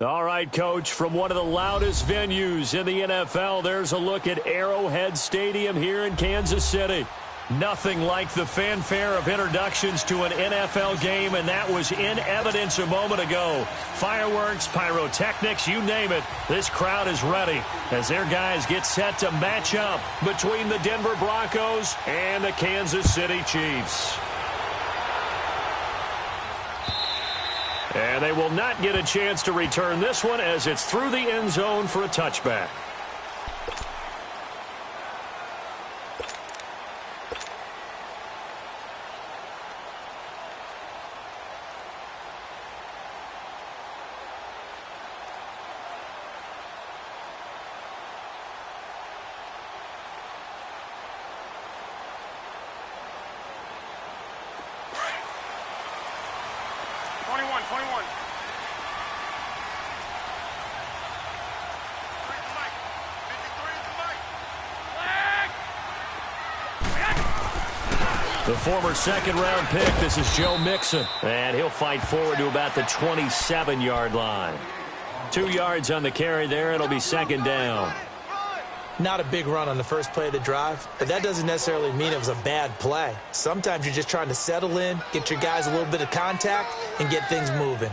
All right, Coach, from one of the loudest venues in the NFL, there's a look at Arrowhead Stadium here in Kansas City. Nothing like the fanfare of introductions to an NFL game, and that was in evidence a moment ago. Fireworks, pyrotechnics, you name it. This crowd is ready as their guys get set to match up between the Denver Broncos and the Kansas City Chiefs. And they will not get a chance to return this one as it's through the end zone for a touchback. The former second-round pick, this is Joe Mixon, and he'll fight forward to about the 27-yard line. 2 yards on the carry there. It'll be second down. Not a big run on the first play of the drive, but that doesn't necessarily mean it was a bad play. Sometimes you're just trying to settle in, get your guys a little bit of contact, and get things moving.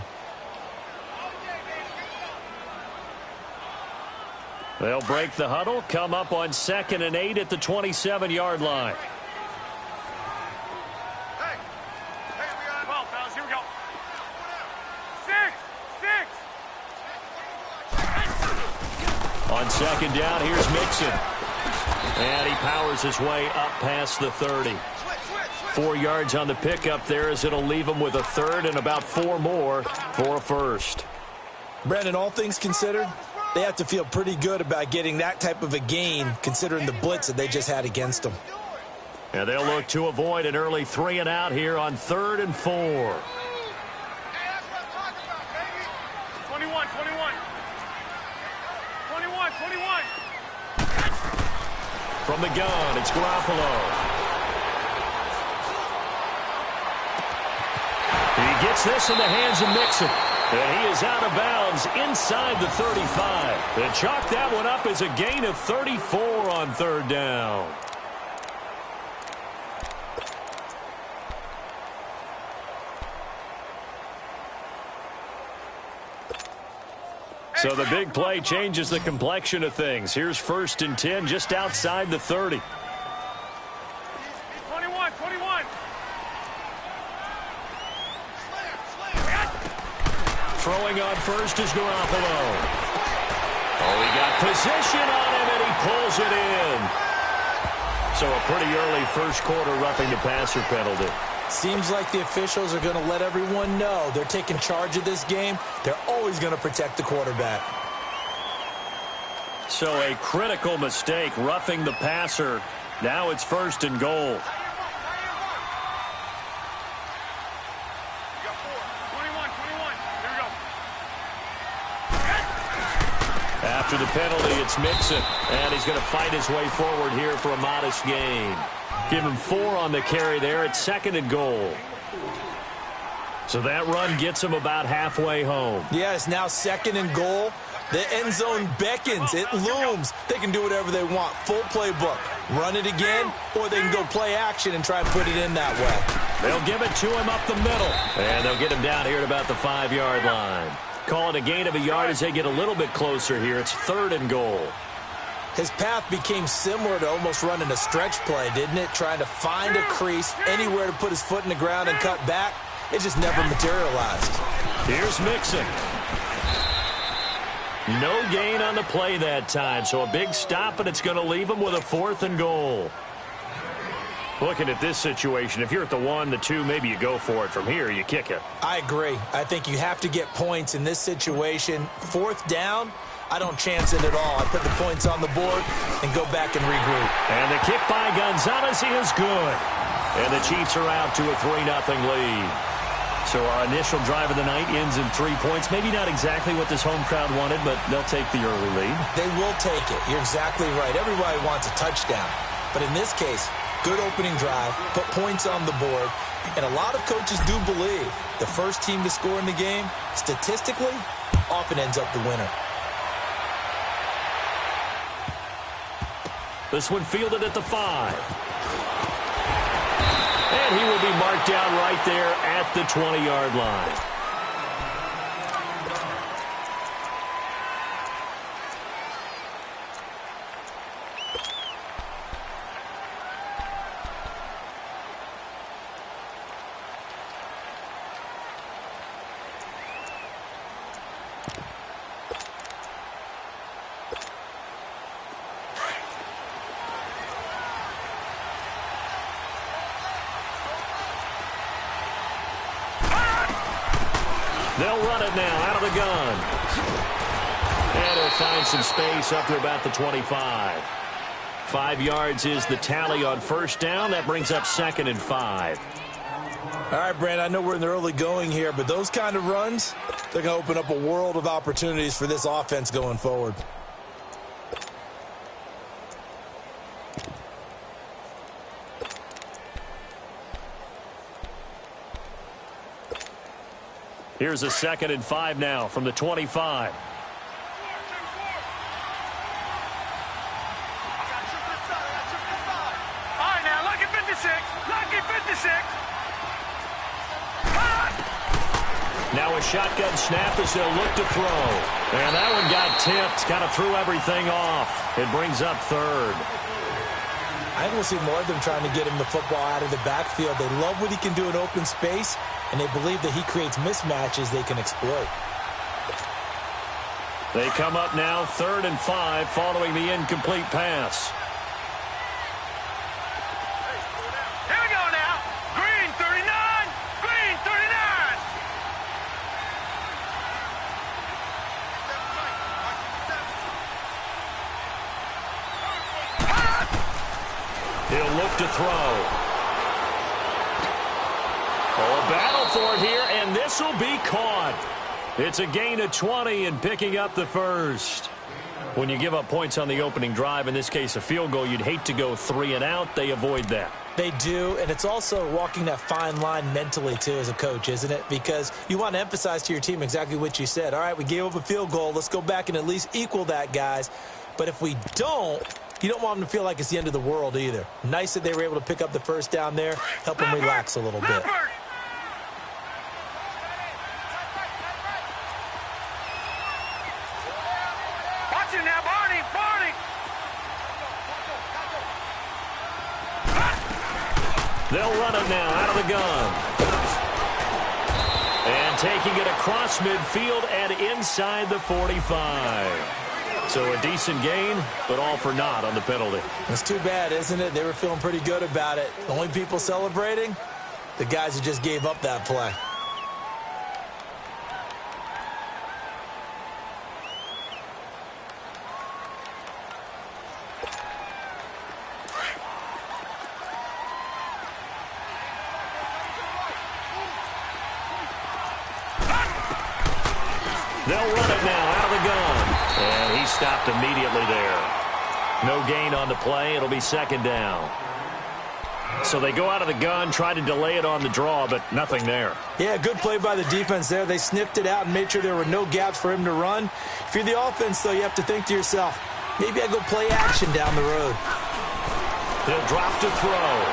They'll break the huddle, come up on 2nd and 8 at the 27-yard line. On second down, here's Mixon. And he powers his way up past the 30. 4 yards on the pickup there as it'll leave him with a third and about 4 more for a first. Brandon, all things considered, they have to feel pretty good about getting that type of a gain considering the blitz that they just had against them. And they'll look to avoid an early 3 and out here on 3rd and 4. 21. From the gun, it's Garoppolo. He gets this in the hands of Mixon. And he is out of bounds inside the 35. And chalk that one up as a gain of 34 on 3rd down. So the big play changes the complexion of things. Here's 1st and 10 just outside the 30. 21. Throwing on first is Garoppolo. Oh, he got position on him, and he pulls it in. So a pretty early first quarter roughing the passer penalty. Seems like the officials are going to let everyone know they're taking charge of this game. They're always going to protect the quarterback. So a critical mistake, roughing the passer. Now it's 1st and goal. After the penalty, it's Mixon, and he's going to fight his way forward here for a modest gain. Give him 4 on the carry there at 2nd and goal. So that run gets him about halfway home. Yeah, it's now 2nd and goal. The end zone beckons. It looms. They can do whatever they want. Full playbook. Run it again, or they can go play action and try and put it in that way. They'll give it to him up the middle, and they'll get him down here at about the 5-yard line. Call it a gain of a yard as they get a little bit closer here. It's 3rd and goal. His path became similar to almost running a stretch play, didn't it? Trying to find a crease, anywhere to put his foot in the ground and cut back. It just never materialized. Here's Mixon. No gain on the play that time, so a big stop, and it's going to leave him with a 4th and goal. Looking at this situation, if you're at the 1, the 2, maybe you go for it. From here, you kick it. I agree. I think you have to get points in this situation. 4th down, I don't chance it at all. I put the points on the board and go back and regroup. And the kick by Gonzalez is good. And the Chiefs are out to a 3-0 lead. So our initial drive of the night ends in 3 points. Maybe not exactly what this home crowd wanted, but they'll take the early lead. They will take it. You're exactly right. Everybody wants a touchdown. But in this case, good opening drive, put points on the board, and a lot of coaches do believe the first team to score in the game, statistically, often ends up the winner. This one fielded at the 5. And he will be marked down right there at the 20-yard line. They'll run it now out of the gun. And he'll find some space up to about the 25. 5 yards is the tally on first down. That brings up 2nd and 5. All right, Brand, I know we're in the early going here, but those kind of runs, they're going to open up a world of opportunities for this offense going forward. Here's a 2nd and 5 now from the 25. Now a shotgun snap as they'll look to throw. And that one got tipped, kind of threw everything off. It brings up 3rd. I think we'll see more of them trying to get him the football out of the backfield. They love what he can do in open space, and they believe that he creates mismatches they can exploit. They come up now 3rd and 5 following the incomplete pass. Here we go now. Green 39. Green 39. He'll look to throw. Oh, a battle for it here, and this will be caught. It's a gain of 20 and picking up the first. When you give up points on the opening drive, in this case a field goal, you'd hate to go 3 and out. They avoid that. They do, and it's also walking that fine line mentally, too, as a coach, isn't it? Because you want to emphasize to your team exactly what you said. All right, we gave up a field goal. Let's go back and at least equal that, guys. But if we don't, you don't want them to feel like it's the end of the world either. Nice that they were able to pick up the first down there, help them relax a little bit. Watch it now, Barney, Barney. They'll run it now out of the gun. And taking it across midfield and inside the 45. So a decent gain, but all for naught on the penalty. It's too bad, isn't it? They were feeling pretty good about it. The only people celebrating, the guys who just gave up that play. They'll run it now out of the gun. And he stopped immediately there. No gain on the play. It'll be 2nd down. So they go out of the gun, try to delay it on the draw, but nothing there. Yeah, good play by the defense there. They sniffed it out and made sure there were no gaps for him to run. If you're the offense, though, you have to think to yourself, maybe I go play action down the road. He'll drop to throw.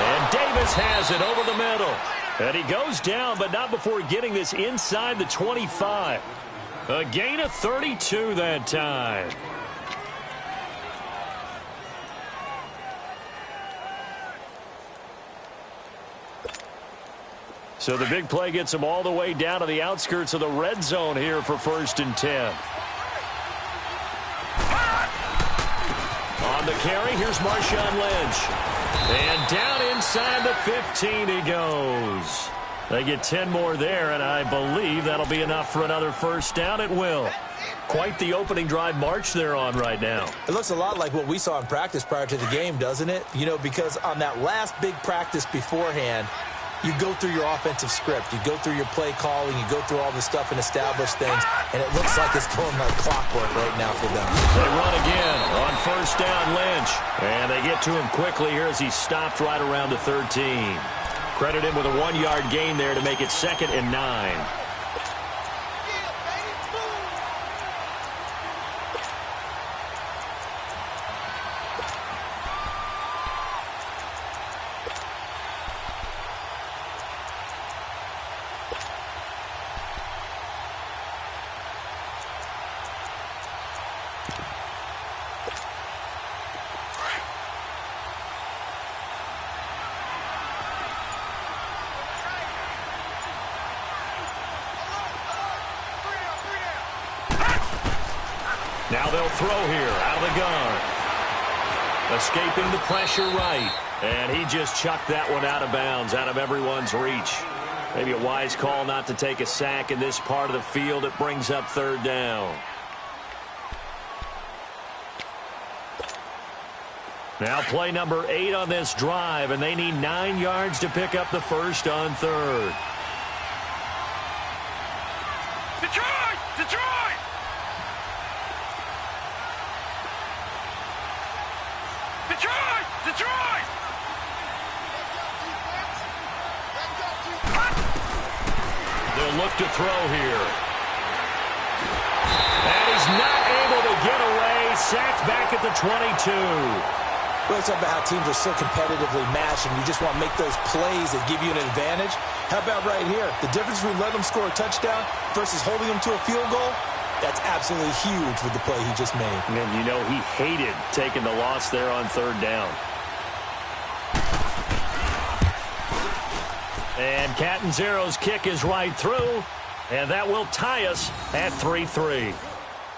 And Davis has it over the middle. And he goes down, but not before getting this inside the 25. A gain of 32 that time. So the big play gets him all the way down to the outskirts of the red zone here for 1st and 10. On the carry, here's Marshawn Lynch. And down inside the 15 he goes. They get 10 more there, and I believe that'll be enough for another first down. It will. Quite the opening drive march they're on right now. It looks a lot like what we saw in practice prior to the game, doesn't it? You know, because on that last big practice beforehand, you go through your offensive script. You go through your play calling. You go through all the stuff and establish things. And it looks like it's going like clockwork right now for them. They run again on first down, Lynch. And they get to him quickly here as he stopped right around the 13. Credit him with a 1-yard gain there to make it 2nd and 9. Now they'll throw here out of the gun. Escaping the pressure right. And he just chucked that one out of bounds, out of everyone's reach. Maybe a wise call not to take a sack in this part of the field. It brings up third down. Now play number 8 on this drive, and they need 9 yards to pick up the first on third. Detroit! Detroit! Detroit! Detroit! They'll look to throw here. And he's not able to get away. Sacked back at the 22. Well, it's about how teams are so competitively matched, and you just want to make those plays that give you an advantage. How about right here? The difference between letting them score a touchdown versus holding them to a field goal, that's absolutely huge with the play he just made. And you know he hated taking the loss there on third down. And Catanzaro's kick is right through, and that will tie us at 3-3.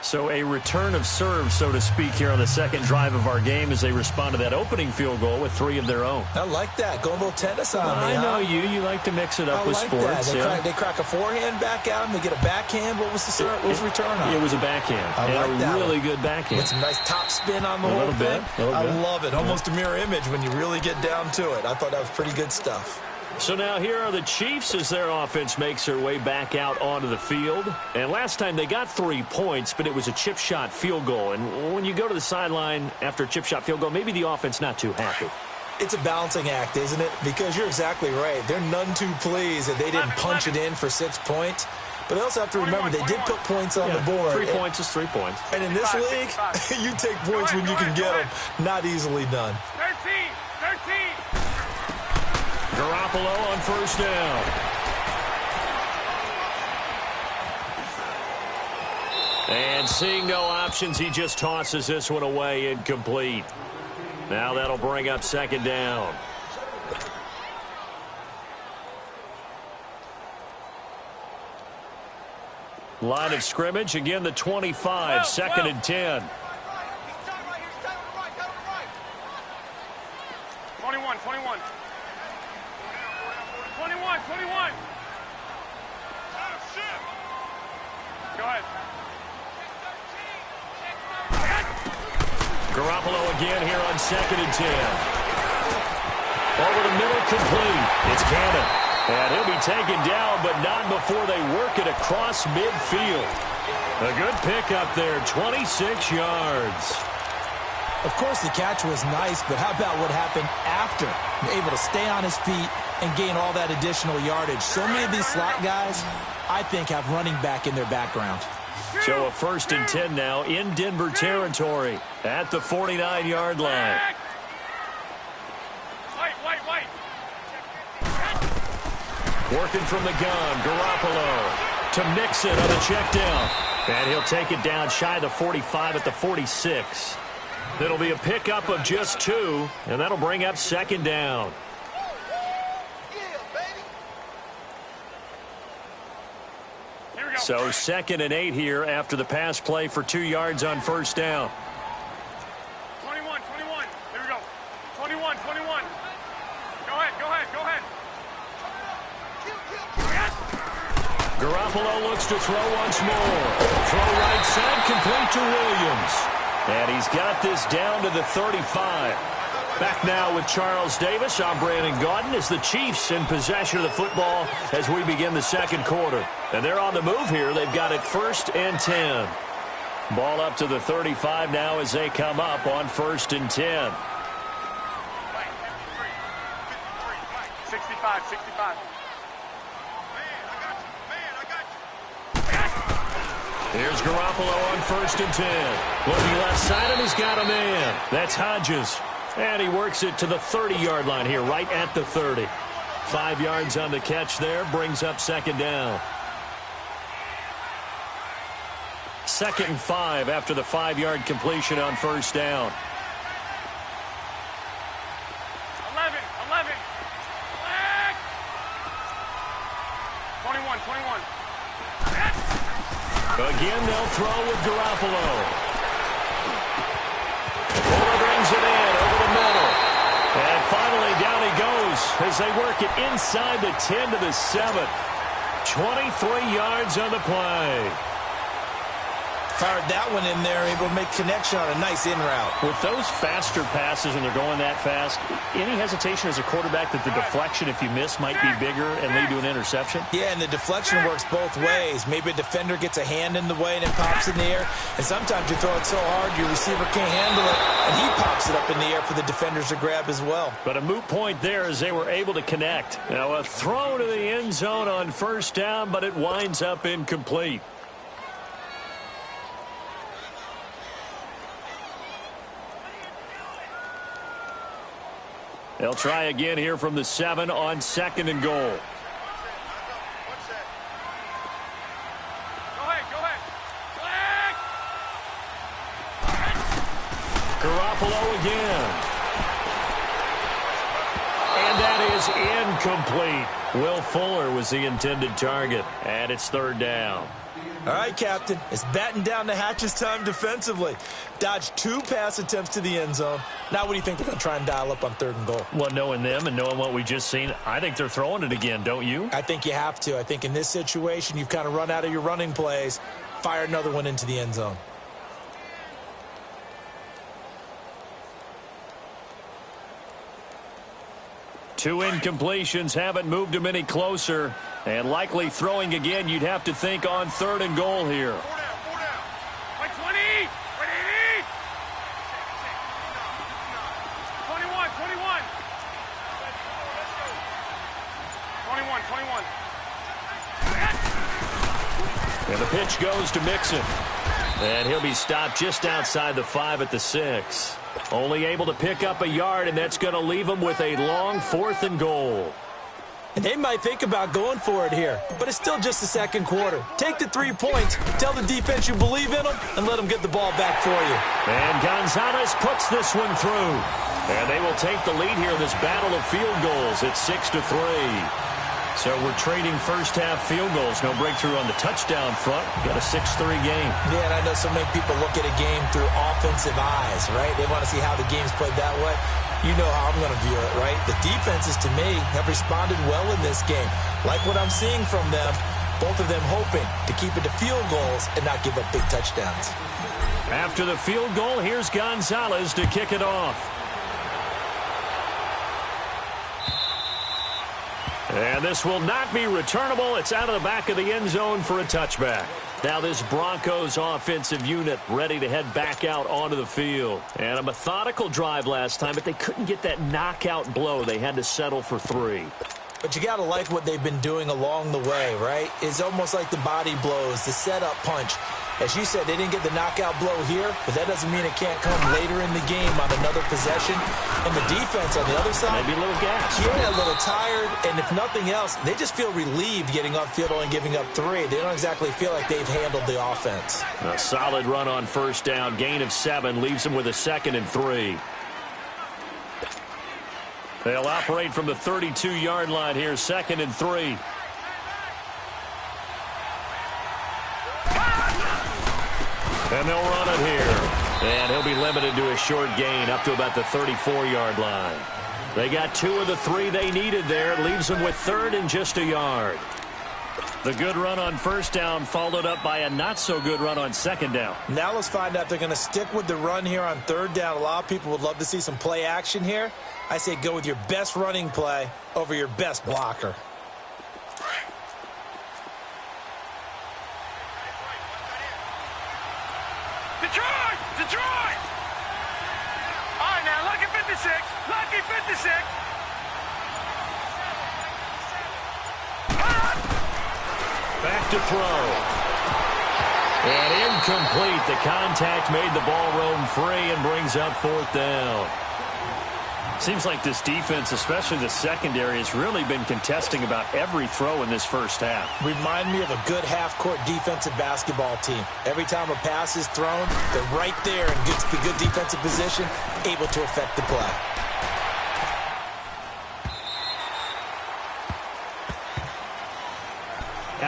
So a return of serve, so to speak, here on the second drive of our game as they respond to that opening field goal with 3 of their own. I like that. Going a little tennis on me, I know you like to mix it up with sports. They crack a forehand back out, and they get a backhand. What was the return on? It was a backhand. I like that really one. Good backhand. With some nice top spin on the whole thing. I love it. Almost a mirror image when you really get down to it. I thought that was pretty good stuff. So now here are the Chiefs as their offense makes their way back out onto the field. And last time they got 3 points, but it was a chip shot field goal. And when you go to the sideline after a chip shot field goal, maybe the offense not too happy. It's a balancing act, isn't it? Because you're exactly right. They're none too pleased that they didn't punch it in for 6 points. But they also have to remember they did put points on the board. 3 points is 3 points. And in this league, you take points when you can get them. Not easily done. 13! Garoppolo on first down. And seeing no options, he just tosses this one away, incomplete. Now that'll bring up second down. Line of scrimmage, again the 25, second and 10. 21. 21. Go ahead. Garoppolo again here on second and 10. Over the middle, complete. It's Cannon. And he'll be taken down, but not before they work it across midfield. A good pickup there, 26 yards. Of course, the catch was nice, but how about what happened after? Able to stay on his feet and gain all that additional yardage. So many of these slot guys, I think, have running back in their background. So a first and 10 now in Denver territory at the 49-yard line. Wait. Working from the gun, Garoppolo to Mixon on the check down. And he'll take it down shy of the 45 at the 46. It'll be a pickup of just 2, and that'll bring up second down. So 2nd and 8 here after the pass play for 2 yards on first down. 21. Here we go. 21. Go ahead. Garoppolo looks to throw once more. Throw right side, complete to Williams. And he's got this down to the 35. Back now with Charles Davis. I'm Brandon Gaudin as the Chiefs in possession of the football as we begin the second quarter. And they're on the move here. They've got it 1st and 10. Ball up to the 35 now as they come up on 1st and 10. 65. Here's Garoppolo on 1st and 10. Looking left side, and he's got a man. That's Hodges. And he works it to the 30-yard line here, right at the 30. 5 yards on the catch there, brings up second down. 2nd and 5 after the 5-yard completion on first down. 11. 21. Again, they'll throw with Garoppolo. as they work it inside the 10 to the 7. 23 yards on the play. Fired that one in there, able to make connection on a nice in route. With those faster passes and they're going that fast, any hesitation as a quarterback that the deflection, if you miss, might be bigger and lead to an interception? Yeah, and the deflection works both ways. Maybe a defender gets a hand in the way and it pops in the air. And sometimes you throw it so hard your receiver can't handle it, and he pops it up in the air for the defenders to grab as well. But a moot point there as they were able to connect. Now a throw to the end zone on first down, but it winds up incomplete. They'll try again here from the 7 on 2nd and goal. Go ahead. Garoppolo again. And that is incomplete. Will Fuller was the intended target, and it's 3rd down. All right, Captain. It's batten down the hatches time defensively. Dodged 2 pass attempts to the end zone. Now what do you think they're going to try and dial up on 3rd and goal? Well, knowing them and knowing what we just seen, I think they're throwing it again, don't you? I think you have to. I think in this situation, you've kind of run out of your running plays. Fire another one into the end zone. Two incompletions haven't moved him any closer. And likely throwing again, you'd have to think on 3rd and goal here. 4 down. Wait, 20. 21. 21. And the pitch goes to Mixon. And he'll be stopped just outside the 5 at the 6. Only able to pick up a yard, and that's going to leave him with a long 4th and goal. And they might think about going for it here, but it's still just the 2nd quarter. Take the 3 points, tell the defense you believe in them, and let them get the ball back for you. And Gonzalez puts this one through. And they will take the lead here in this battle of field goals at 6-3. So we're trading first-half field goals. No breakthrough on the touchdown front. Got a 6-3 game. Yeah, and I know so many people look at a game through offensive eyes, right? They want to see how the game's played that way. You know how I'm going to view it, right? The defenses, to me, have responded well in this game. Like what I'm seeing from them, both of them hoping to keep it to field goals and not give up big touchdowns. After the field goal, here's Gonzalez to kick it off. And this will not be returnable. It's out of the back of the end zone for a touchback. Now this Broncos offensive unit ready to head back out onto the field. And a methodical drive last time, but they couldn't get that knockout blow. They had to settle for 3. But you got to like what they've been doing along the way, right? It's almost like the body blows, the setup punch. As you said, they didn't get the knockout blow here, but that doesn't mean it can't come later in the game on another possession. And the defense on the other side, maybe a little gas. Yeah, a little tired, and if nothing else, they just feel relieved getting upfield only giving up 3. They don't exactly feel like they've handled the offense. A solid run on first down, gain of 7, leaves them with a 2nd and 3. They'll operate from the 32-yard line here, 2nd and 3. And they'll run it here. And he'll be limited to a short gain up to about the 34-yard line. They got 2 of the 3 they needed there. It leaves them with 3rd and just a yard. The good run on first down followed up by a not-so-good run on 2nd down. Now let's find out if they're going to stick with the run here on 3rd down. A lot of people would love to see some play action here. I say go with your best running play over your best blocker. Detroit! All right, now, lucky 56. Lucky 56. Back to throw. And incomplete. The contact made the ball roam free and brings up 4th down. Seems like this defense, especially the secondary, has really been contesting about every throw in this first half. Remind me of a good half-court defensive basketball team. Every time a pass is thrown, they're right there and gets the good defensive position, able to affect the play.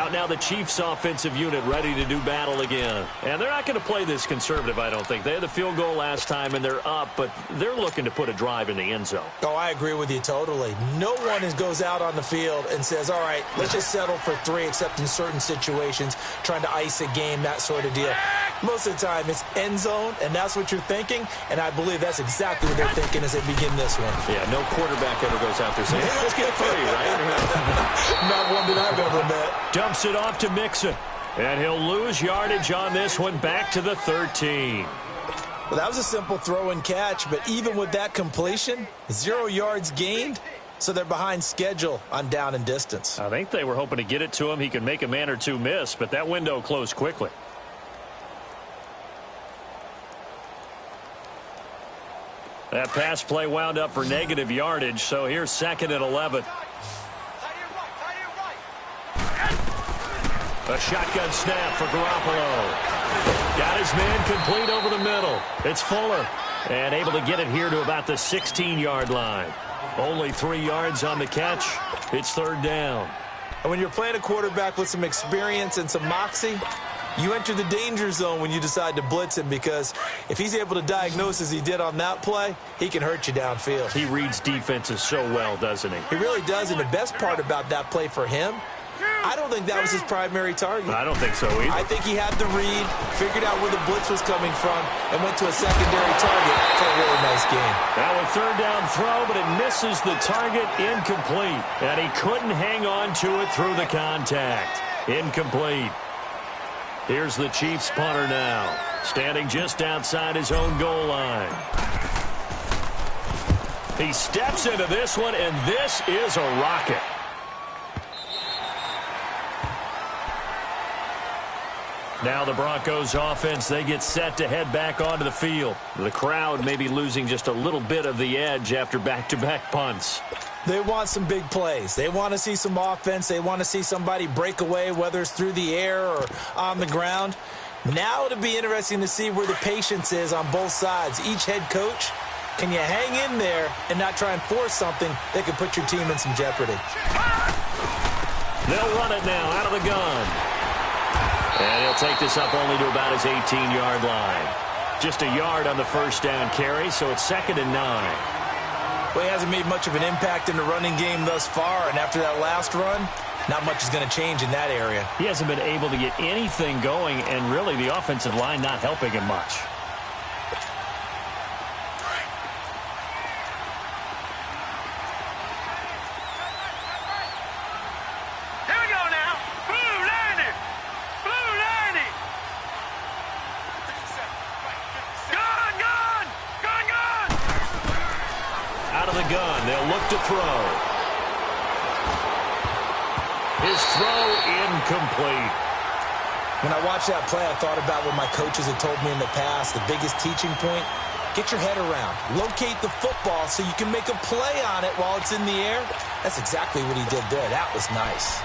Out now the Chiefs offensive unit ready to do battle again. And they're not going to play this conservative, I don't think. They had the field goal last time, and they're up, but they're looking to put a drive in the end zone. Oh, I agree with you totally. No one goes out on the field and says, all right, let's just settle for 3, except in certain situations, trying to ice a game, that sort of deal. Most of the time, it's end zone, and that's what you're thinking, and I believe that's exactly what they're thinking as they begin this one. Yeah, no quarterback ever goes out there saying, hey, let's get 3, right? Not one that I've ever met. Dumps it off to Mixon, and he'll lose yardage on this one back to the 13. Well, that was a simple throw and catch, but even with that completion, 0 yards gained, so they're behind schedule on down and distance. I think they were hoping to get it to him. He could make a man or two miss, but that window closed quickly. That pass play wound up for negative yardage, so here's 2nd and 11. A shotgun snap for Garoppolo. Got his man complete over the middle. It's Fuller, and able to get it here to about the 16-yard line. Only 3 yards on the catch. It's 3rd down. And when you're playing a quarterback with some experience and some moxie, you enter the danger zone when you decide to blitz him, because if he's able to diagnose as he did on that play, he can hurt you downfield. He reads defenses so well, doesn't he? He really does, and the best part about that play for him, I don't think that was his primary target. I don't think so either. I think he had the read, figured out where the blitz was coming from, and went to a secondary target for a really nice game. Now a 3rd down throw, but it misses the target, incomplete. And he couldn't hang on to it through the contact. Incomplete. Here's the Chiefs punter now, standing just outside his own goal line. He steps into this one, and this is a rocket. Now the Broncos offense, they get set to head back onto the field. The crowd may be losing just a little bit of the edge after back-to-back punts. They want some big plays. They want to see some offense. They want to see somebody break away, whether it's through the air or on the ground. Now it'll be interesting to see where the patience is on both sides. Each head coach, can you hang in there and not try and force something that could put your team in some jeopardy? They'll run it now out of the gun. And he'll take this up only to about his 18-yard line. Just a yard on the 1st down carry, so it's 2nd and 9. Well, he hasn't made much of an impact in the running game thus far, and after that last run, not much is going to change in that area. He hasn't been able to get anything going, and really the offensive line not helping him much. Here we go now. Blue 90. Blue 90. Gun, gun. Gun, gun. Out of the gun, they'll look to throw. His throw incomplete. When I watched that play, I thought about what my coaches had told me in the past. The biggest teaching point, get your head around. Locate the football so you can make a play on it while it's in the air. That's exactly what he did there. That was nice.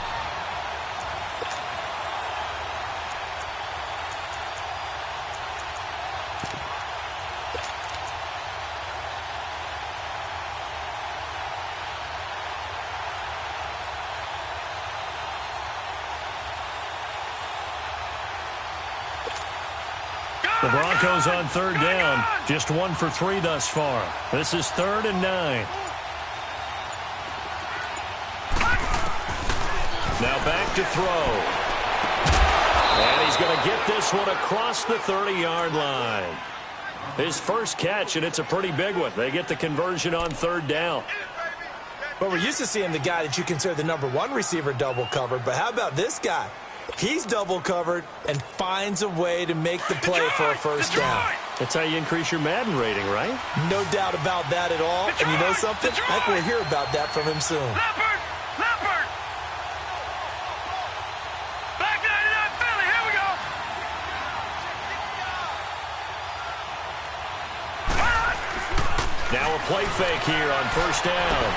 The Broncos on 3rd down. Just 1 for 3 thus far. This is 3rd and 9. Now back to throw. And he's going to get this one across the 30-yard line. His first catch, and it's a pretty big one. They get the conversion on 3rd down. Well, we're used to seeing the guy that you consider the #1 receiver double covered, but how about this guy? He's double covered and finds a way to make the play for a 1st down. That's how you increase your Madden rating, right? No doubt about that at all. And you know something? I think we'll hear about that from him soon. Leopard. Leopard. Black 99 Philly. Here we go. Now a play fake here on 1st down.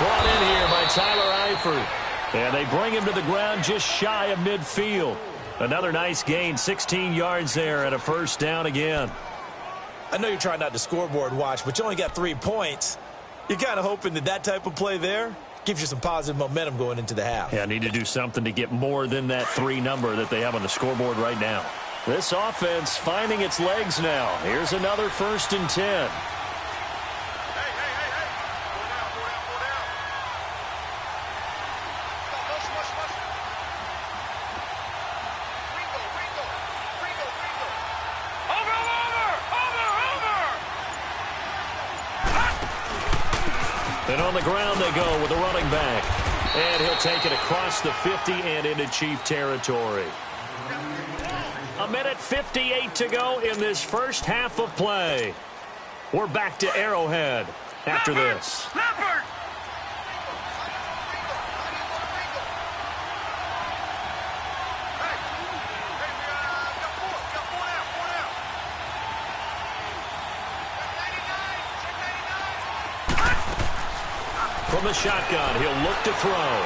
Brought in here by Tyler Eifert. And they bring him to the ground just shy of midfield. Another nice gain, 16 yards there and a 1st down again. I know you're trying not to scoreboard watch, but you only got 3 points. You're kind of hoping that that type of play there gives you some positive momentum going into the half. Yeah, need to do something to get more than that 3 number that they have on the scoreboard right now. This offense finding its legs now. Here's another 1st and 10. And on the ground they go with a running back. And he'll take it across the 50 and into Chief territory. 1:58 to go in this first half of play. We're back to Arrowhead after this. Leopard! From the shotgun, he'll look to throw.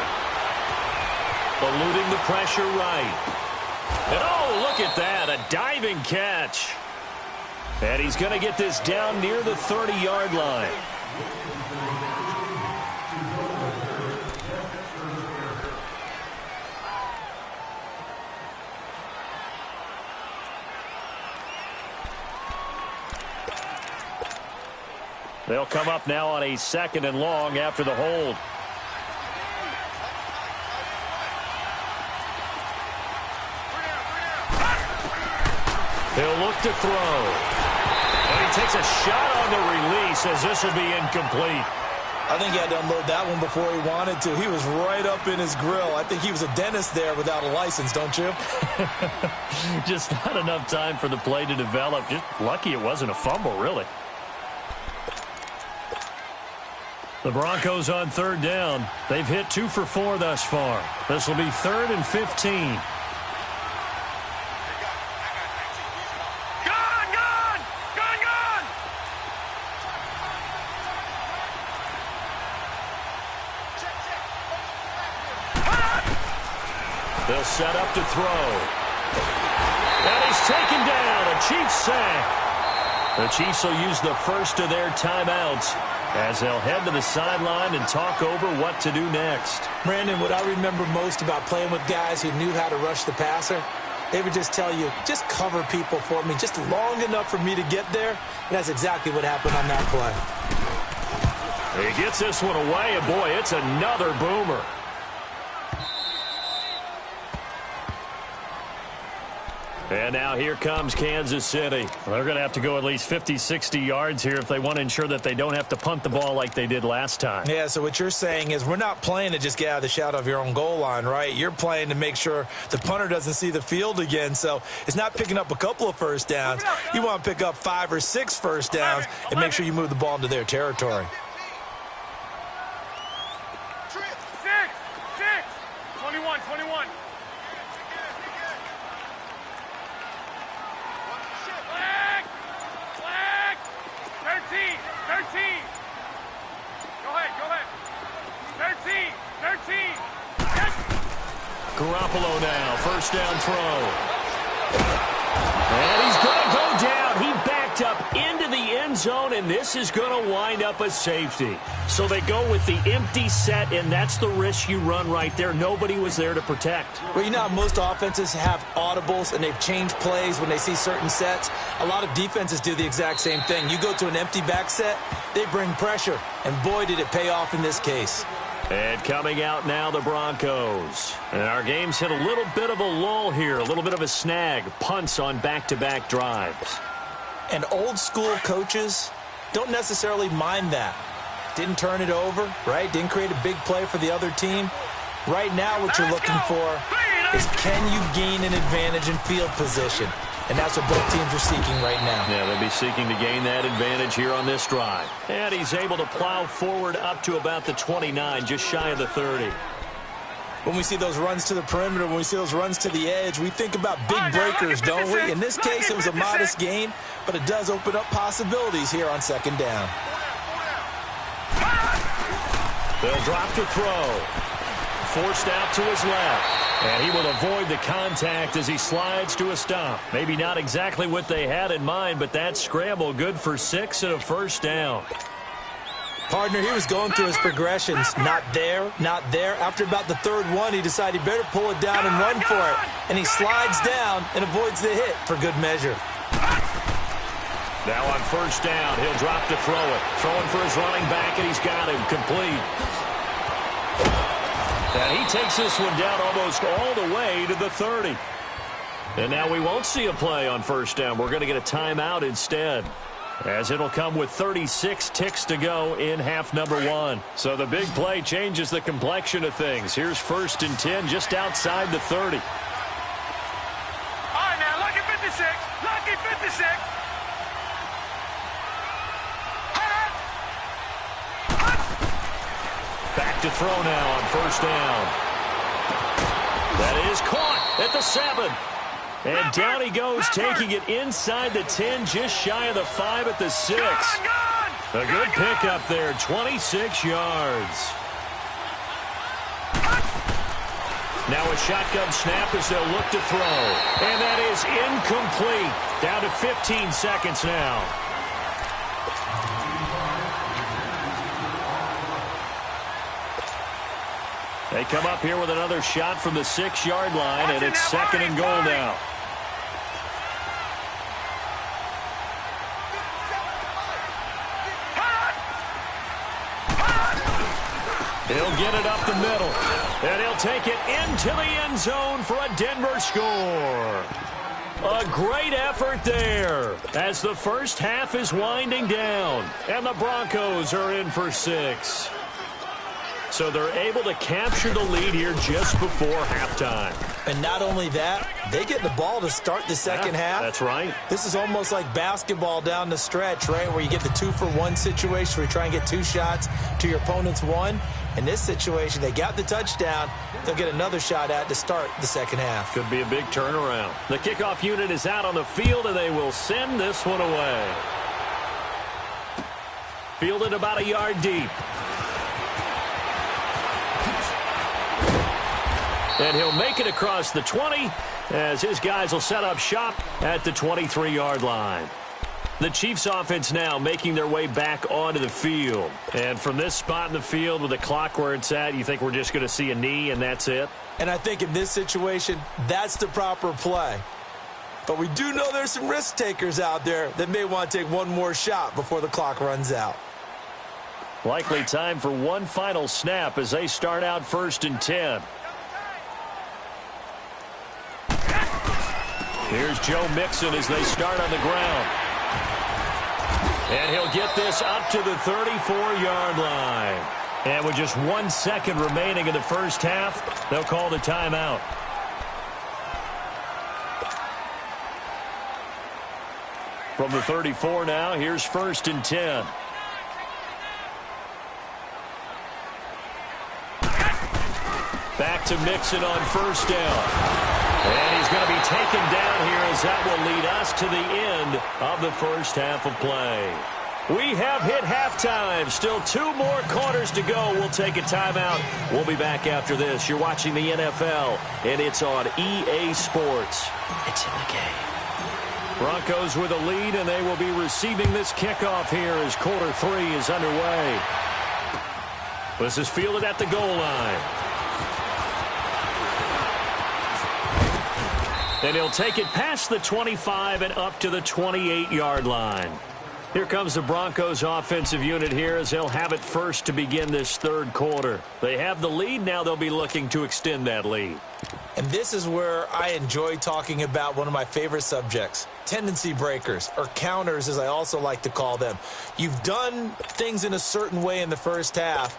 Eluding the pressure right. And oh, look at that, a diving catch. And he's going to get this down near the 30-yard line. They'll come up now on a 2nd and long after the hold. He'll look to throw. And he takes a shot on the release as this will be incomplete. I think he had to unload that one before he wanted to. He was right up in his grill. I think he was a dentist there without a license, don't you? Just not enough time for the play to develop. Just lucky it wasn't a fumble, really. The Broncos on 3rd down. They've hit 2 for 4 thus far. This will be 3rd and 15. They'll set up to throw. And he's taken down. A Chiefs sack. The Chiefs will use the first of their timeouts as they'll head to the sideline and talk over what to do next. Brandon, what I remember most about playing with guys who knew how to rush the passer, they would just tell you, just cover people for me, just long enough for me to get there. And that's exactly what happened on that play. He gets this one away, and boy, it's another boomer. And now here comes Kansas City. They're going to have to go at least 50, 60 yards here if they want to ensure that they don't have to punt the ball like they did last time. Yeah, so what you're saying is we're not playing to just get out of the shadow of your own goal line, right? You're playing to make sure the punter doesn't see the field again. So it's not picking up a couple of first downs. You want to pick up 5 or 6 first downs and make sure you move the ball into their territory. 21. Flag! 13! Go ahead! 13! Yes! Garoppolo now, first down throw. And he's going to go down. He backed up into the end zone, and this is going to wind up a safety. So they go with the empty set, and that's the risk you run right there. Nobody was there to protect. Well, you know how most offenses have audibles, and they've changed plays when they see certain sets. A lot of defenses do the exact same thing. You go to an empty back set, they bring pressure, and boy, did it pay off in this case. And coming out now, the Broncos. And our game's hit a little bit of a lull here, a little bit of a snag. Punts on back-to-back drives. And old-school coaches don't necessarily mind that. Didn't turn it over, right? Didn't create a big play for the other team. Right now, what you're looking for is can you gain an advantage in field position? And that's what both teams are seeking right now. Yeah, they'll be seeking to gain that advantage here on this drive. And he's able to plow forward up to about the 29, just shy of the 30. When we see those runs to the perimeter, when we see those runs to the edge, we think about big breakers, don't we? In this case, it was a modest gain, but it does open up possibilities here on second down. They'll drop to throw. Forced out to his left. And he will avoid the contact as he slides to a stop. Maybe not exactly what they had in mind, but that scramble good for 6 and a first down. Partner, he was going through his progressions. Not there, not there. After about the third one, he decided he better pull it down and run for it. And he slides down and avoids the hit for good measure. Now on first down, he'll drop to throw it. Throwing for his running back, and he's got him complete. And he takes this one down almost all the way to the 30. And now we won't see a play on first down. We're going to get a timeout instead, as it'll come with 36 ticks to go in half number 1. So the big play changes the complexion of things. Here's first and 10 just outside the 30. All right, now, lucky 56. Lucky 56. Back to throw now on first down. That is caught at the 7. And down he goes, taking it inside the 10, just shy of the 5 at the 6. A good pickup there, 26 yards. Now a shotgun snap as they'll look to throw. And that is incomplete. Down to 15 seconds now. They come up here with another shot from the 6-yard line, and it's second and goal now. He'll get it up the middle, and he'll take it into the end zone for a Denver score. A great effort there as the first half is winding down, and the Broncos are in for 6. So they're able to capture the lead here just before halftime. And not only that, they get the ball to start the second half. That's right. This is almost like basketball down the stretch, right, where you get the 2-for-1 situation where you try and get 2 shots to your opponent's 1. In this situation, they got the touchdown. They'll get another shot at to start the second half. Could be a big turnaround. The kickoff unit is out on the field, and they will send this one away. Fielded about a yard deep. And he'll make it across the 20 as his guys will set up shop at the 23-yard line. The Chiefs offense now making their way back onto the field. And from this spot in the field with the clock where it's at, you think we're just going to see a knee and that's it? And I think in this situation, that's the proper play. But we do know there's some risk takers out there that may want to take one more shot before the clock runs out. Likely time for one final snap as they start out first and 10. Here's Joe Mixon as they start on the ground. And he'll get this up to the 34-yard line. And with just 1 second remaining in the first half, they'll call the timeout. From the 34 now, here's first and 10. Back to Mixon on first down. And he's going to be taken down here as that will lead us to the end of the first half of play. We have hit halftime. Still 2 more quarters to go. We'll take a timeout. We'll be back after this. You're watching the NFL, and it's on EA Sports. It's in the game. Broncos with a lead, and they will be receiving this kickoff here as quarter 3 is underway. This is fielded at the goal line. And he'll take it past the 25 and up to the 28-yard line. Here comes the Broncos offensive unit here as they'll have it first to begin this third quarter. They have the lead. Now they'll be looking to extend that lead. And this is where I enjoy talking about one of my favorite subjects, tendency breakers, or counters as I also like to call them. You've done things in a certain way in the first half,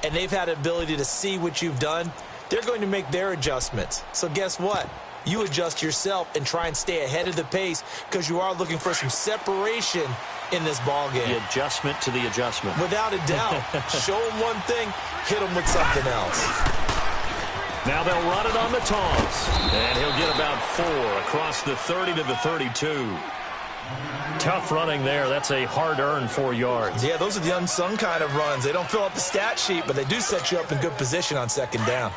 and they've had an ability to see what you've done. They're going to make their adjustments. So guess what? You adjust yourself and try and stay ahead of the pace because you are looking for some separation in this ball game. The adjustment to the adjustment. Without a doubt. Show them one thing, hit them with something else. Now they'll run it on the toss. And he'll get about 4 across the 30 to the 32. Tough running there. That's a hard-earned 4 yards. Yeah, those are the unsung kind of runs. They don't fill up the stat sheet, but they do set you up in good position on second down.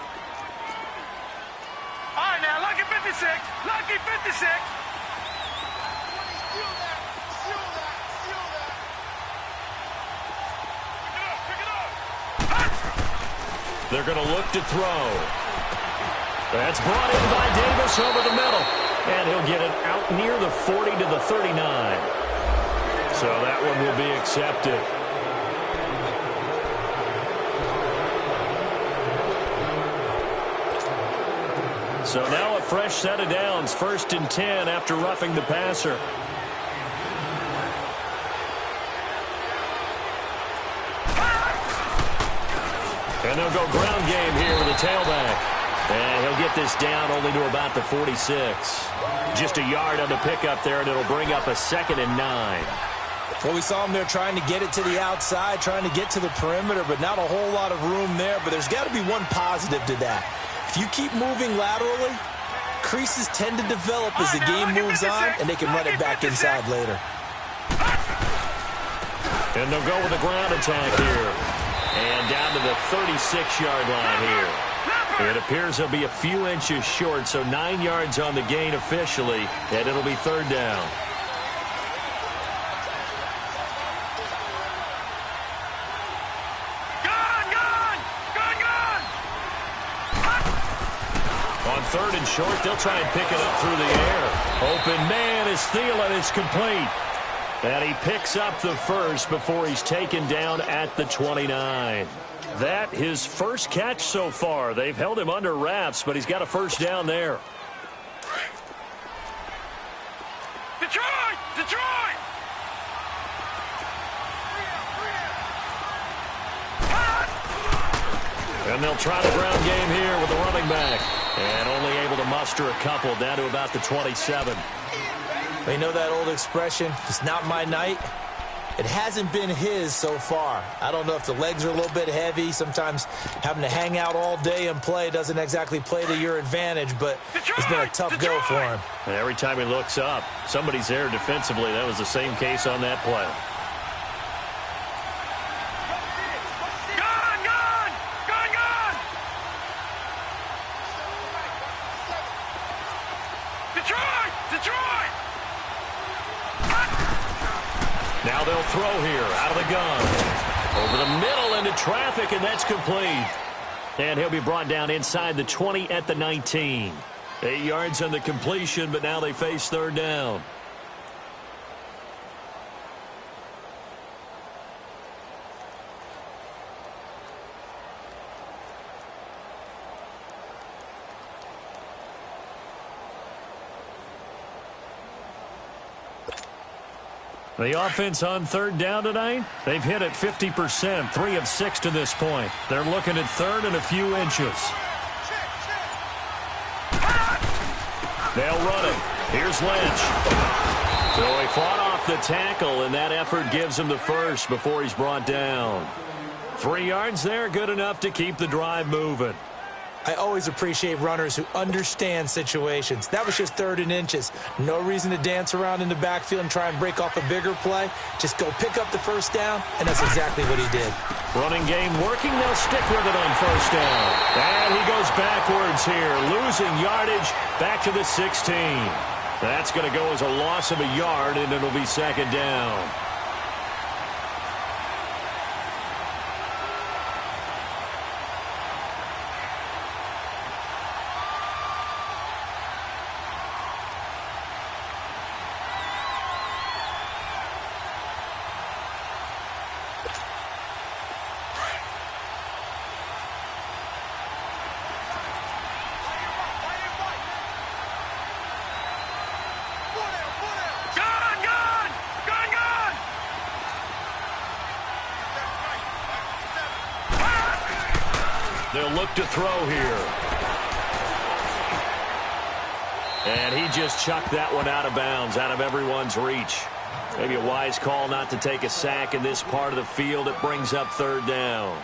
All right, now, lucky 56. Lucky 56. They're going to look to throw. That's brought in by Davis over the middle. And he'll get it out near the 40 to the 39. So that one will be accepted. So now a fresh set of downs. 1st and 10 after roughing the passer. And they'll go ground game here with a tailback. And he'll get this down only to about the 46. Just a yard on the pickup there, and it'll bring up a 2nd and 9. Well, we saw him there trying to get it to the outside, trying to get to the perimeter, but not a whole lot of room there. But there's got to be one positive to that. If you keep moving laterally, creases tend to develop as the game moves on, and they can run it back inside later. And they'll go with a ground attack here. And down to the 36-yard line here. It appears they'll be a few inches short, so 9 yards on the gain officially, and it'll be 3rd down. On 3rd and short, they'll try and pick it up through the air. Open man is Thielen. It's complete. And he picks up the first before he's taken down at the 29. That his first catch so far. They've held him under wraps, but he's got a first down there. Detroit! Detroit! And they'll try the ground game here with the running back. And only able to muster a couple down to about the 27. They know that old expression, it's not my night. It hasn't been his so far. I don't know if the legs are a little bit heavy. Sometimes having to hang out all day and play doesn't exactly play to your advantage, but it's been a tough go for him. And every time he looks up, somebody's there defensively. That was the same case on that play. Now they'll throw here out of the gun. Over the middle into traffic, and that's complete. And he'll be brought down inside the 20 at the 19. 8 yards on the completion, but now they face 3rd down. The offense on 3rd down tonight, they've hit it 50%, 3 of 6 to this point. They're looking at 3rd and a few inches. They'll run it. Here's Lynch. So he fought off the tackle, and that effort gives him the first before he's brought down. 3 yards there, good enough to keep the drive moving. I always appreciate runners who understand situations. That was just 3rd and inches. No reason to dance around in the backfield and try and break off a bigger play. Just go pick up the first down, and that's exactly what he did. Running game working. They'll stick with it on 1st down. And he goes backwards here, losing yardage back to the 16. That's going to go as a loss of a yard, and it'll be 2nd down. They'll look to throw here. And he just chucked that one out of bounds, out of everyone's reach. Maybe a wise call not to take a sack in this part of the field. It brings up 3rd down.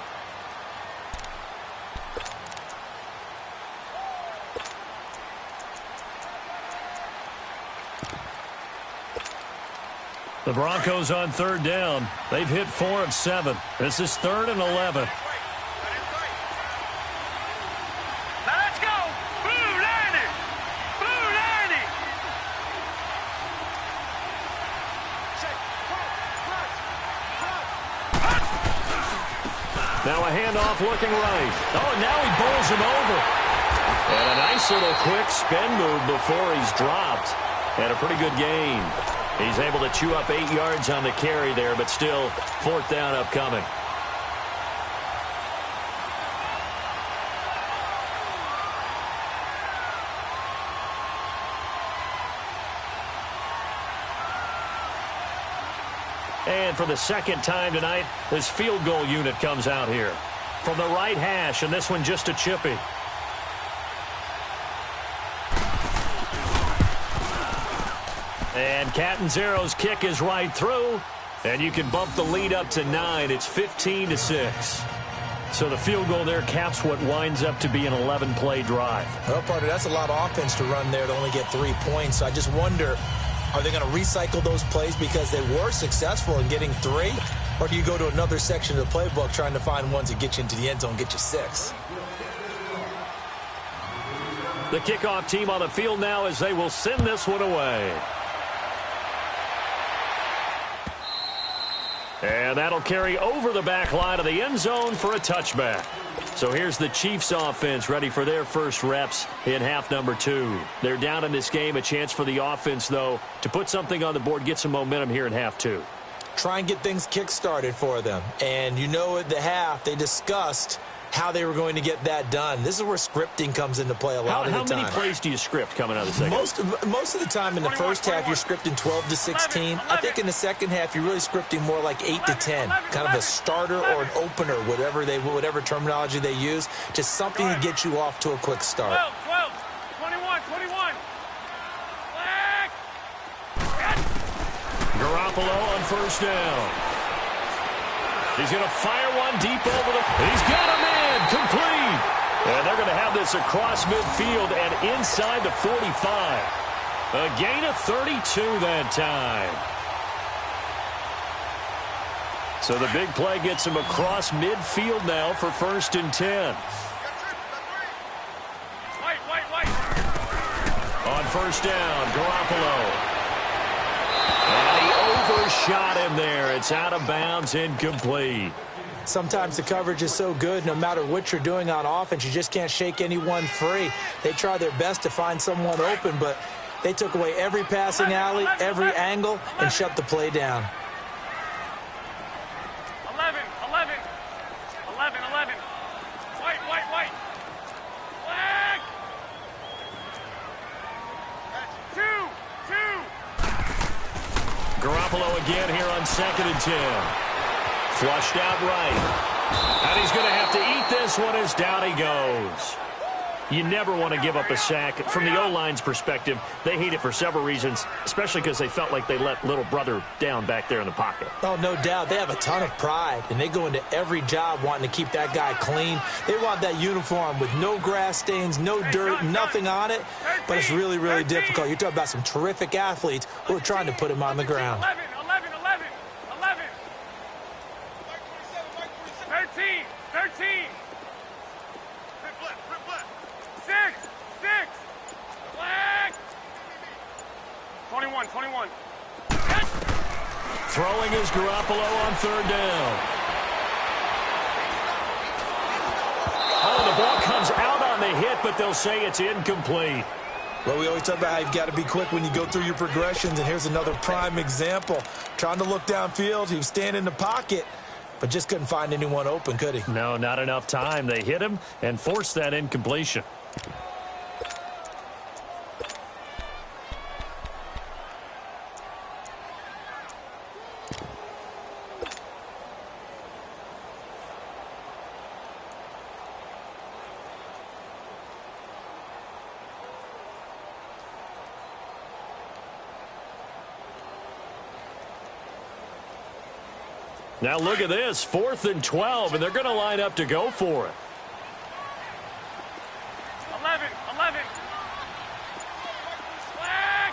The Broncos on 3rd down. They've hit 4 of 7. This is 3rd and 11. Now a handoff looking right. Oh, and now he bowls him over. And a nice little quick spin move before he's dropped. And a pretty good gain. He's able to chew up 8 yards on the carry there, but still 4th down upcoming. And for the second time tonight, this field goal unit comes out here. From the right hash, and this one just a chippy. And Catanzaro's kick is right through, and you can bump the lead up to 9. It's 15-6. So the field goal there caps what winds up to be an 11-play drive. Well, partner, that's a lot of offense to run there to only get 3 points. So I just wonder, are they going to recycle those plays because they were successful in getting 3? Or do you go to another section of the playbook trying to find ones that get you into the end zone, get you 6? The kickoff team on the field now as they will send this one away. And that'll carry over the back line of the end zone for a touchback. So here's the Chiefs offense ready for their first reps in half number 2. They're down in this game. A chance for the offense, though, to put something on the board, get some momentum here in half 2. Try and get things kick-started for them. And you know at the half, they discussed how they were going to get that done. This is where scripting comes into play a lot of the time. How many plays do you script coming out of the second? Most of the time in the first half, you're scripting 12 to 16. I think in the second half, you're really scripting more like 8 to 10. Kind of a starter or an opener, whatever terminology they use. Just something to get you off to a quick start. 12, 21. Garoppolo on first down. He's going to fire one deep over the... He's got him in, complete. And they're going to have this across midfield and inside the 45. A gain of 32 that time. So the big play gets him across midfield now for 1st and 10. On first down, Garoppolo. And he overshot him there. It's out of bounds, incomplete. Sometimes the coverage is so good, no matter what you're doing on offense, you just can't shake anyone free. They try their best to find someone open, but they took away every passing alley, every angle, and shut the play down. 11. White. Flag. 2. Garoppolo again here on 2nd and 10. Flushed out right. And he's going to have to eat this one as down he goes. You never want to give up a sack. From the O-line's perspective, they hate it for several reasons, especially because they felt like they let little brother down back there in the pocket. Oh, no doubt. They have a ton of pride, and they go into every job wanting to keep that guy clean. They want that uniform with no grass stains, no dirt, nothing on it, but it's really, really difficult. You're talking about some terrific athletes who are trying to put him on the ground. 11. 13. 6. Flag. 21. Throwing is Garoppolo on 3rd down. Oh, the ball comes out on the hit, but they'll say it's incomplete. Well, we always talk about how you've got to be quick when you go through your progressions, and here's another prime example. Trying to look downfield, he was standing in the pocket, but just couldn't find anyone open, could he? No, not enough time. They hit him and forced that incompletion. Now look at this, 4th and 12, and they're going to line up to go for it. 11. Flag.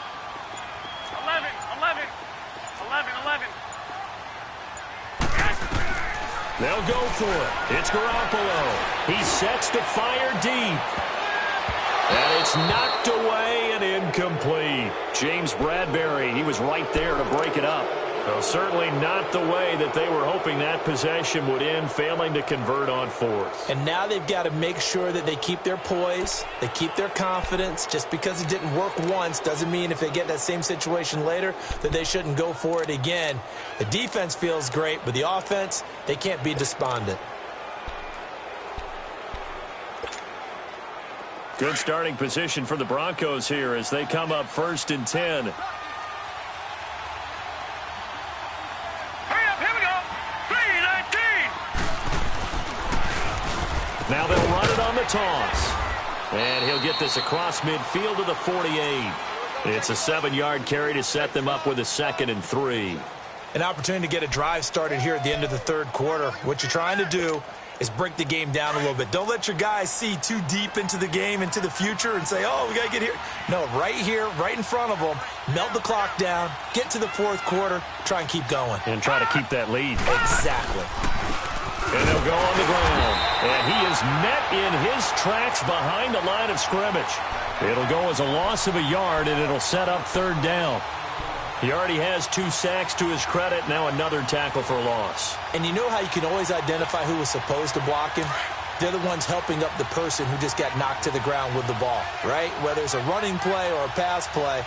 11. They'll go for it. It's Garoppolo. He sets to fire deep. And it's knocked away and incomplete. James Bradbury, he was right there to break it up. Well, certainly not the way that they were hoping that possession would end, failing to convert on fourth. And now they've got to make sure that they keep their poise, they keep their confidence. Just because it didn't work once doesn't mean if they get that same situation later that they shouldn't go for it again. The defense feels great, but the offense, they can't be despondent. Good starting position for the Broncos here as they come up 1st and 10. Now they'll run it on the toss. And he'll get this across midfield to the 48. It's a 7-yard carry to set them up with a 2nd and 3. An opportunity to get a drive started here at the end of the third quarter. What you're trying to do is break the game down a little bit. Don't let your guys see too deep into the game, into the future, and say, oh, we got to get here. No, right here, right in front of them, melt the clock down, get to the fourth quarter, try and keep going. And try to keep that lead. Exactly. And he'll go on the ground. And he is met in his tracks behind the line of scrimmage. It'll go as a loss of a yard, and it'll set up 3rd down. He already has 2 sacks to his credit. Now another tackle for a loss. And you know how you can always identify who was supposed to block him? They're the ones helping up the person who just got knocked to the ground with the ball, right? Whether it's a running play or a pass play,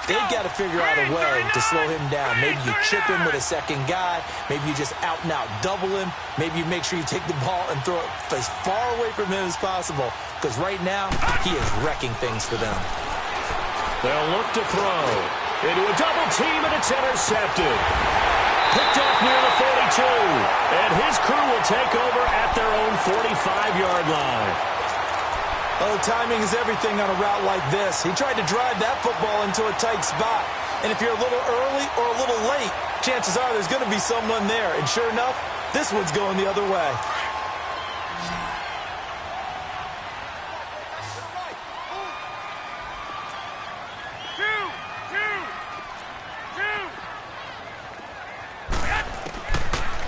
they've got to figure out a way to slow him down. Maybe you chip him with a second guy. Maybe you just out-and-out double him. Maybe you make sure you take the ball and throw it as far away from him as possible. Because right now, he is wrecking things for them. They'll look to throw. Into a double team, and it's intercepted. Picked up near the 42. And his crew will take over at their own 45-yard line. Oh, timing is everything on a route like this. He tried to drive that football into a tight spot. And if you're a little early or a little late, chances are there's going to be someone there. And sure enough, this one's going the other way.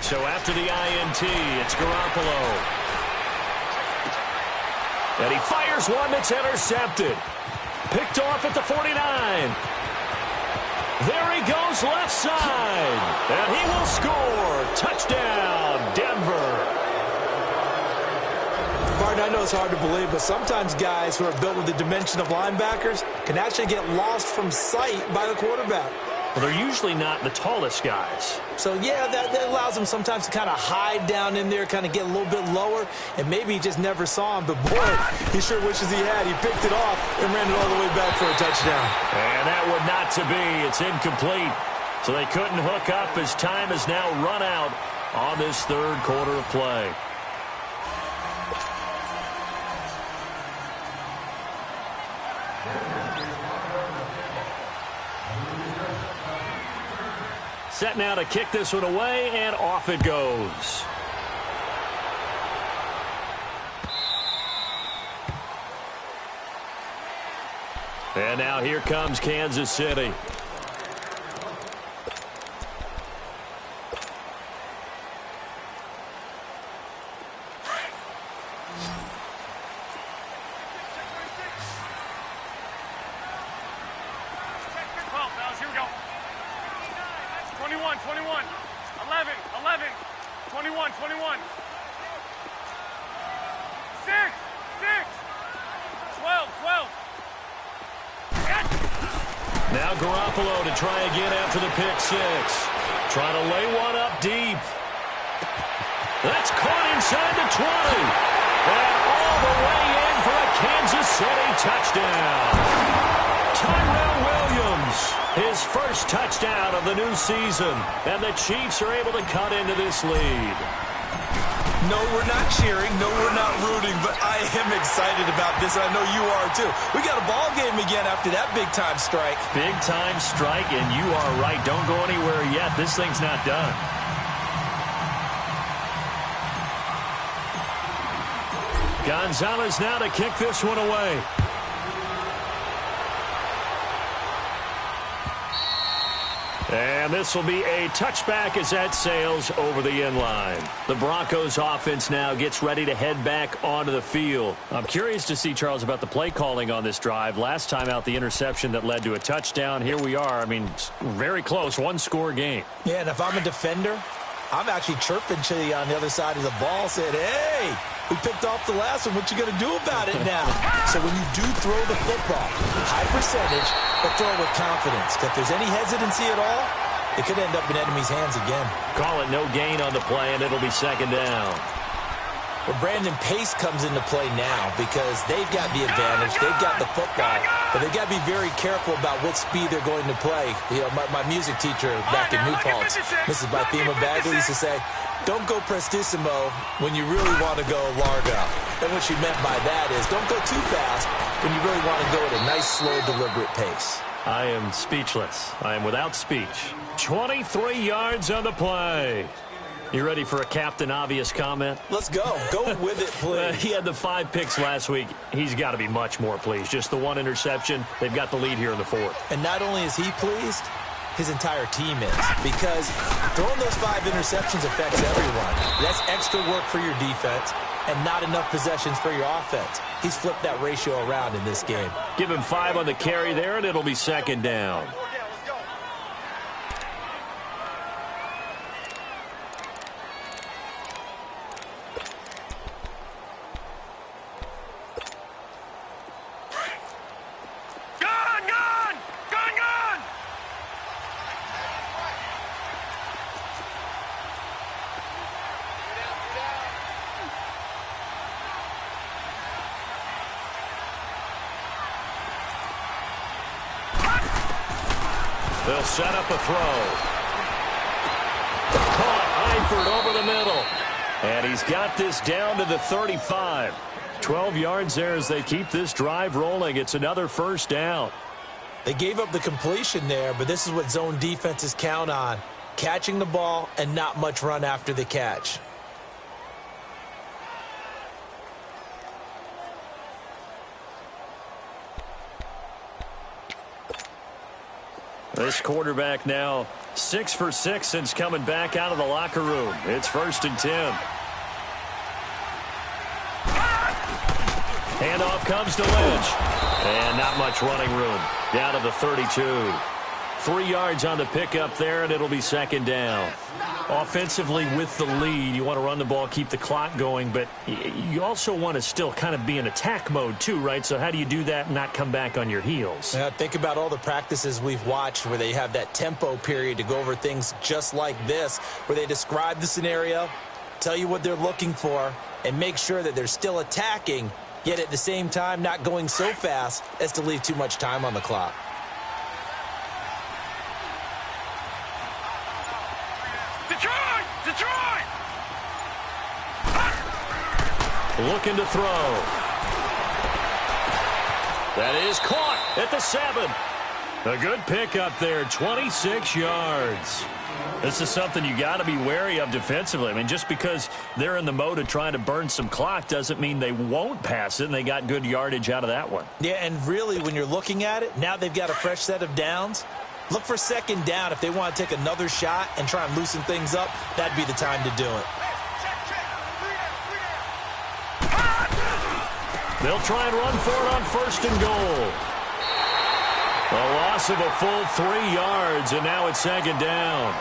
So after the INT, it's Garoppolo. And he fires one that's intercepted. Picked off at the 49. There he goes left side. And he will score. Touchdown, Denver. Martin, I know it's hard to believe, but sometimes guys who are built with the dimension of linebackers can actually get lost from sight by the quarterback. Well, they're usually not the tallest guys. So, yeah, that allows them sometimes to kind of hide down in there, kind of get a little bit lower, and maybe he just never saw him. But, boy, he sure wishes he had. He picked it off and ran it all the way back for a touchdown. And that would not to be. It's incomplete. So they couldn't hook up as time has now run out on this third quarter of play. Set now to kick this one away, and off it goes. And now here comes Kansas City. Now Garoppolo to try again after the pick six. Trying to lay one up deep. That's caught inside the 20. And all the way in for a Kansas City touchdown. Tyrell Williams, his first touchdown of the new season. And the Chiefs are able to cut into this lead. No, we're not cheering. No, we're not rooting. But I am excited about this. I know you are, too. We got a ball game again after that big-time strike. Big-time strike, and you are right. Don't go anywhere yet. This thing's not done. Gonzalez now to kick this one away. And this will be a touchback as that sails over the end line. The Broncos offense now gets ready to head back onto the field. I'm curious to see, Charles, about the play calling on this drive. Last time out, the interception that led to a touchdown. Here we are. I mean, very close, one-score game. Yeah, and if I'm a defender, I'm actually chirping to you on the other side of the ball, saying, hey, we picked off the last one. What you going to do about it now? So when you do throw the football, high percentage, but throw it with confidence. If there's any hesitancy at all, it could end up in enemy's hands again. Call it no gain on the play, and it'll be second down. Well, Brandon, pace comes into play now because they've got the advantage. They've got the football, but they've got to be very careful about what speed they're going to play. You know, my music teacher back in New Paltz, Mrs. Bathema Bagley, used to say, don't go prestissimo when you really want to go largo. And what she meant by that is don't go too fast when you really want to go at a nice, slow, deliberate pace. I am speechless. I am without speech. 23 yards on the play. You ready for a Captain Obvious comment? Let's go. Go with it, please. He had the 5 picks last week. He's got to be much more pleased. Just the 1 interception. They've got the lead here in the 4th. And not only is he pleased, his entire team is. Because throwing those 5 interceptions affects everyone. That's extra work for your defense and not enough possessions for your offense. He's flipped that ratio around in this game. Give him 5 on the carry there, and it'll be second down. They'll set up a throw. Caught Eifert over the middle. And he's got this down to the 35. 12 yards there as they keep this drive rolling. It's another first down. They gave up the completion there, but this is what zone defenses count on. Catching the ball and not much run after the catch. This quarterback now 6 for 6 since coming back out of the locker room. It's 1st and 10. Handoff comes to Lynch. And not much running room. Down to the 32. 3 yards on the pickup there, and it'll be second down. Offensively with the lead, you want to run the ball, keep the clock going, but you also want to still kind of be in attack mode too, right? So how do you do that and not come back on your heels? Yeah, think about all the practices we've watched where they have that tempo period to go over things just like this, where they describe the scenario, tell you what they're looking for, and make sure that they're still attacking, yet at the same time not going so fast as to leave too much time on the clock. Detroit! Looking to throw. That is caught at the 7. A good pickup there, 26 yards. This is something you got to be wary of defensively. I mean, just because they're in the mode of trying to burn some clock doesn't mean they won't pass it, and they got good yardage out of that one. Yeah, and really, when you're looking at it, now they've got a fresh set of downs. Look for second down. If they want to take another shot and try and loosen things up, that'd be the time to do it. They'll try and run for it on 1st and goal. A loss of a full 3 yards, and now it's second down.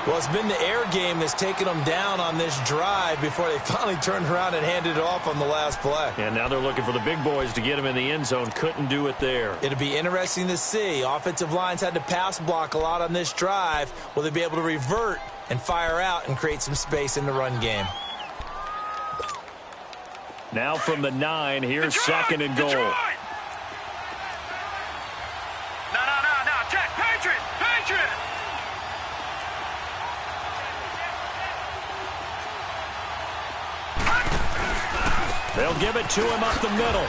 Well, it's been the air game that's taken them down on this drive before they finally turned around and handed it off on the last play. And now they're looking for the big boys to get them in the end zone. Couldn't do it there. It'll be interesting to see. Offensive lines had to pass block a lot on this drive. Will they be able to revert and fire out and create some space in the run game? Now from the 9, here's second and goal. No. Check. Patriot. They'll give it to him up the middle.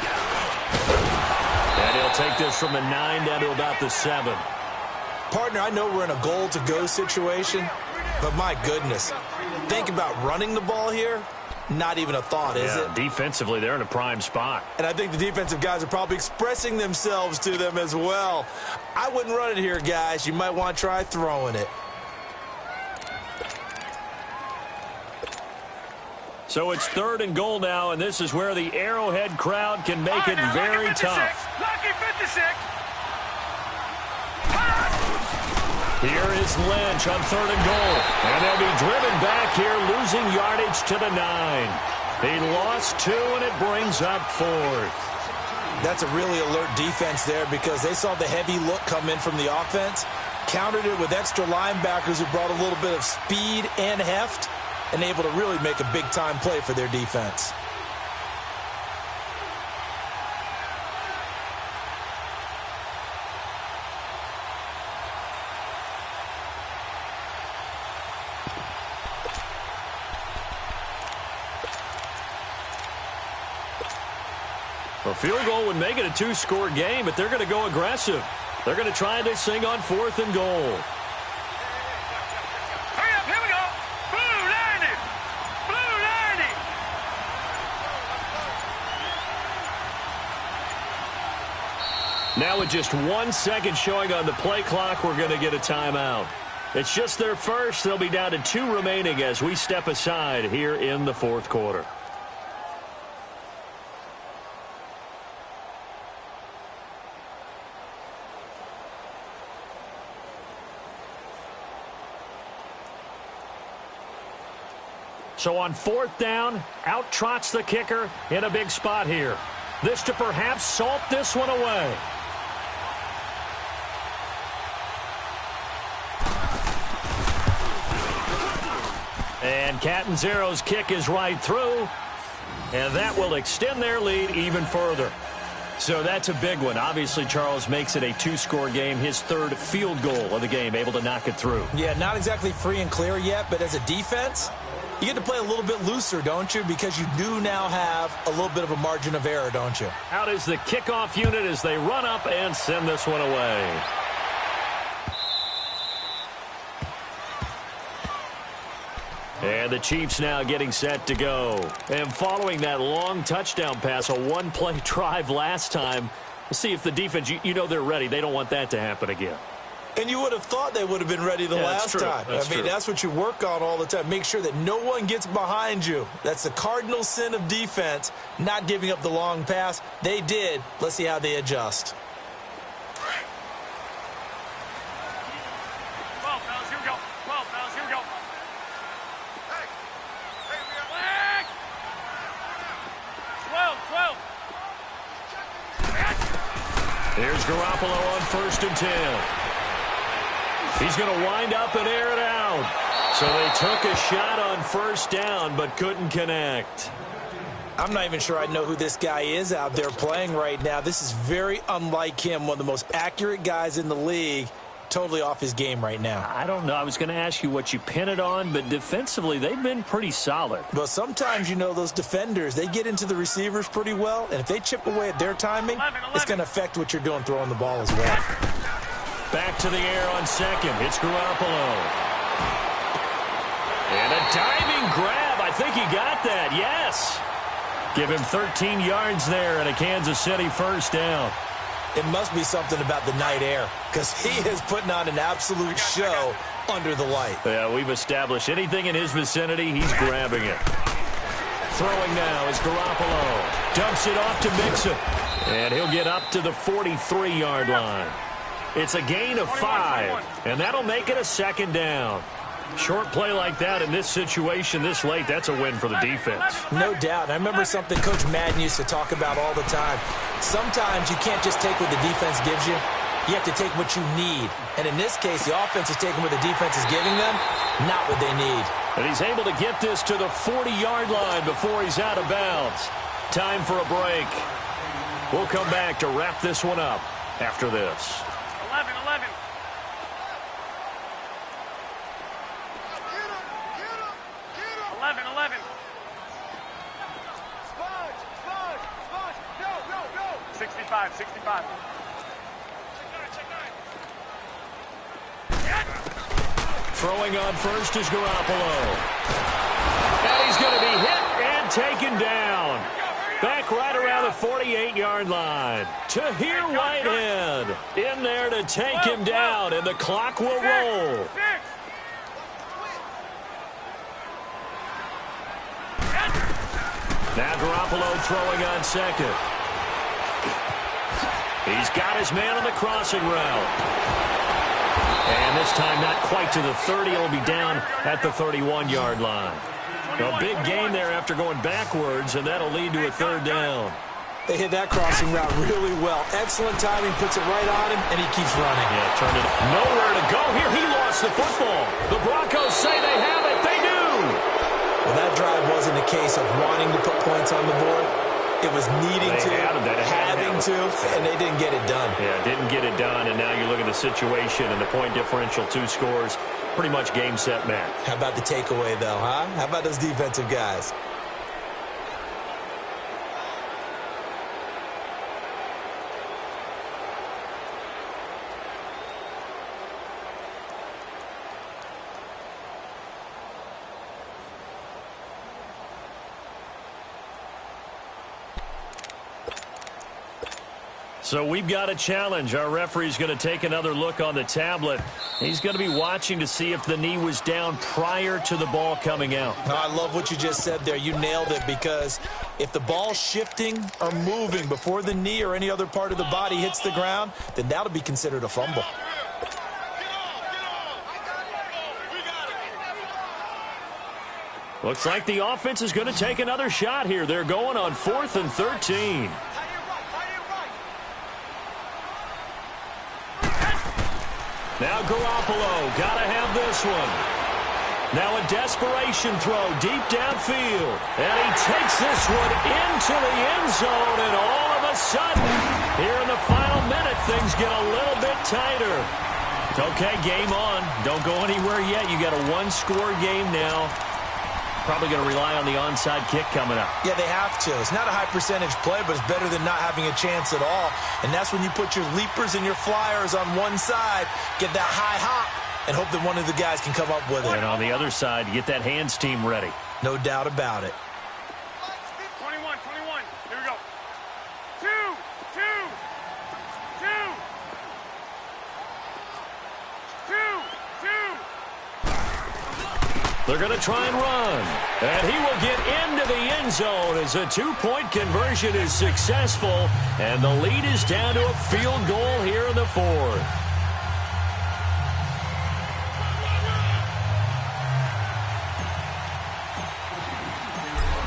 And he'll take this from the 9 down to about the 7. Partner, I know we're in a goal-to-go situation, but my goodness, think about running the ball here. Not even a thought, is it? Defensively, they're in a prime spot. And I think the defensive guys are probably expressing themselves to them as well. I wouldn't run it here, guys. You might want to try throwing it. So it's 3rd and goal now, and this is where the Arrowhead crowd can make it very tough. Lucky 56. Here is Lynch on 3rd and goal. And they'll be driven back here, losing yardage to the 9. He lost 2, and it brings up 4th. That's a really alert defense there because they saw the heavy look come in from the offense, countered it with extra linebackers who brought a little bit of speed and heft, and able to really make a big-time play for their defense. A field goal would make it a 2-score game, but they're going to go aggressive. They're going to try this thing on 4th and goal. Hurry up, here we go. Blue 90. Blue 90. Now with just 1 second showing on the play clock, we're going to get a timeout. It's just their first. They'll be down to 2 remaining as we step aside here in the 4th quarter. So on 4th down, out trots the kicker in a big spot here. This to perhaps salt this one away. And Catanzaro's kick is right through. And that will extend their lead even further. So that's a big one. Obviously, Charles makes it a 2-score game. His 3rd field goal of the game, able to knock it through. Yeah, not exactly free and clear yet, but as a defense, you get to play a little bit looser, don't you? Because you do now have a little bit of a margin of error, don't you? Out is the kickoff unit as they run up and send this one away. And the Chiefs now getting set to go. And following that long touchdown pass, a 1-play drive last time, we'll see if the defense, you know they're ready. They don't want that to happen again. And you would have thought they would have been ready the last time. That's what you work on all the time. Make sure that no one gets behind you. That's the cardinal sin of defense, not giving up the long pass. They did. Let's see how they adjust. 12, fellas, here we go. 12, fellas, here we go. Hey, we got leg. 12. Here's Garoppolo on 1st and 10. He's going to wind up and air it out. So they took a shot on 1st down, but couldn't connect. I'm not even sure I know who this guy is out there playing right now. This is very unlike him, one of the most accurate guys in the league. Totally off his game right now. I don't know. I was going to ask you what you pin it on, but defensively, they've been pretty solid. Well, sometimes, you know, those defenders, they get into the receivers pretty well, and if they chip away at their timing, 11. It's going to affect what you're doing throwing the ball as well. Back to the air on 2nd. It's Garoppolo. And a diving grab. I think he got that. Yes. Give him 13 yards there and a Kansas City 1st down. It must be something about the night air because he is putting on an absolute show under the light. Yeah, we've established anything in his vicinity, he's grabbing it. Throwing now is Garoppolo. Dumps it off to Mixon. And he'll get up to the 43-yard line. It's a gain of 5, and that'll make it a 2nd down. Short play like that in this situation this late, that's a win for the defense. No doubt. I remember something Coach Madden used to talk about all the time. Sometimes you can't just take what the defense gives you. You have to take what you need. And in this case, the offense is taking what the defense is giving them, not what they need. And he's able to get this to the 40-yard line before he's out of bounds. Time for a break. We'll come back to wrap this one up after this. 11. 11. Sponge. Go. 65. Throwing on 1st is Garoppolo. And he's going to be hit and taken down. Back right around the 48-yard line. Tahir Whitehead in there to take him down, and the clock will roll. Now Garoppolo throwing on second. He's got his man on the crossing route. And this time not quite to the 30. He'll be down at the 31-yard line. A big gain there after going backwards, and that'll lead to a third down. They hit that crossing route really well. Excellent timing, puts it right on him, and he keeps running. Yeah, turned it nowhere to go here. He lost the football. The Broncos say they have it. They do. Well, that drive wasn't a case of wanting to put points on the board. It was needing to, having to, and they didn't get it done. Yeah, didn't get it done, and now you look at the situation and the point differential, 2 scores, pretty much game, set, match. How about the takeaway, though, huh? How about those defensive guys? So we've got a challenge. Our referee's going to take another look on the tablet. He's going to be watching to see if the knee was down prior to the ball coming out. No, I love what you just said there. You nailed it, because if the ball's shifting or moving before the knee or any other part of the body hits the ground, then that'll be considered a fumble. Looks like the offense is going to take another shot here. They're going on 4th and 13. Now Garoppolo, got to have this one. Now a desperation throw deep downfield. And he takes this one into the end zone, and all of a sudden, here in the final minute, things get a little bit tighter. Okay, game on. Don't go anywhere yet. You got a 1-score game now. Probably going to rely on the onside kick coming up. Yeah, they have to. It's not a high percentage play, but it's better than not having a chance at all. And that's when you put your leapers and your flyers on one side, get that high hop, and hope that one of the guys can come up with it. And on the other side, get that hands team ready. No doubt about it. 21, 21. Here we go. 2, 2, 2. 2, 2. They're going to try and run. And he will get into the end zone as a 2-point conversion is successful. And the lead is down to a field goal here in the 4th.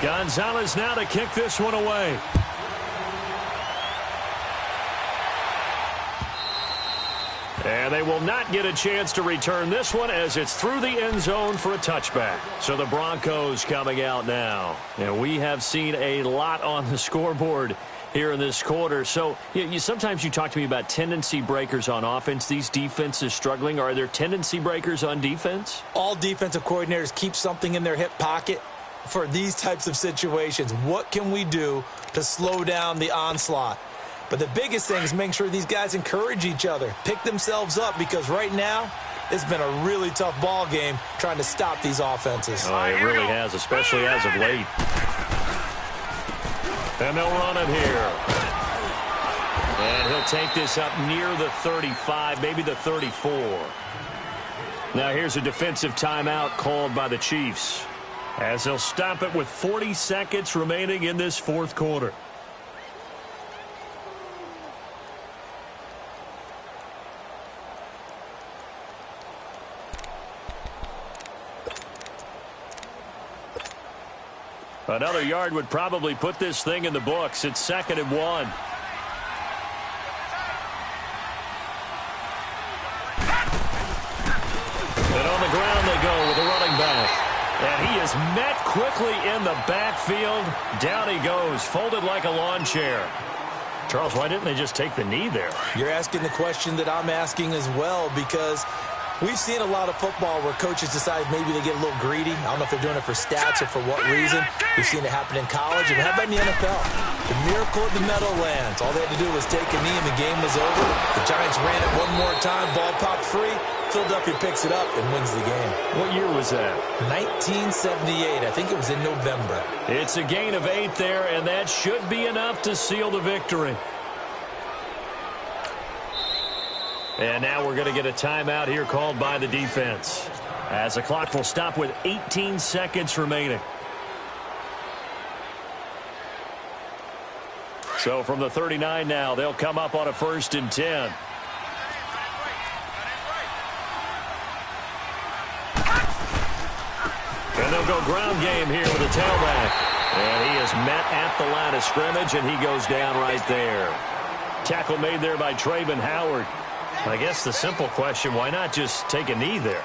Gonzalez now to kick this one away. And they will not get a chance to return this one as it's through the end zone for a touchback. So the Broncos coming out now. And we have seen a lot on the scoreboard here in this quarter. So sometimes you talk to me about tendency breakers on offense. These defenses struggling. Are there tendency breakers on defense? All defensive coordinators keep something in their hip pocket for these types of situations. What can we do to slow down the onslaught? But the biggest thing is making sure these guys encourage each other, pick themselves up, because right now it's been a really tough ball game trying to stop these offenses. Oh, it really has, especially as of late. And they'll run it here. And he'll take this up near the 35, maybe the 34. Now here's a defensive timeout called by the Chiefs, as they'll stop it with 40 seconds remaining in this 4th quarter. Another yard would probably put this thing in the books. It's 2nd and 1. And on the ground they go with a running back. And he is met quickly in the backfield. Down he goes, folded like a lawn chair. Charles, why didn't they just take the knee there? You're asking the question that I'm asking as well, because we've seen a lot of football where coaches decide maybe they get a little greedy. I don't know if they're doing it for stats or for what reason. We've seen it happen in college. And how about in the NFL? The miracle of the Meadowlands. All they had to do was take a knee and the game was over. The Giants ran it one more time. Ball popped free. Philadelphia picks it up and wins the game. What year was that? 1978. I think it was in November. It's a gain of 8 there, and that should be enough to seal the victory. And now we're going to get a timeout here called by the defense, as the clock will stop with 18 seconds remaining. So from the 39 now, they'll come up on a 1st and 10. And they'll go ground game here with a tailback. And he is met at the line of scrimmage, and he goes down right there. Tackle made there by Trayvon Howard. I guess the simple question, why not just take a knee there?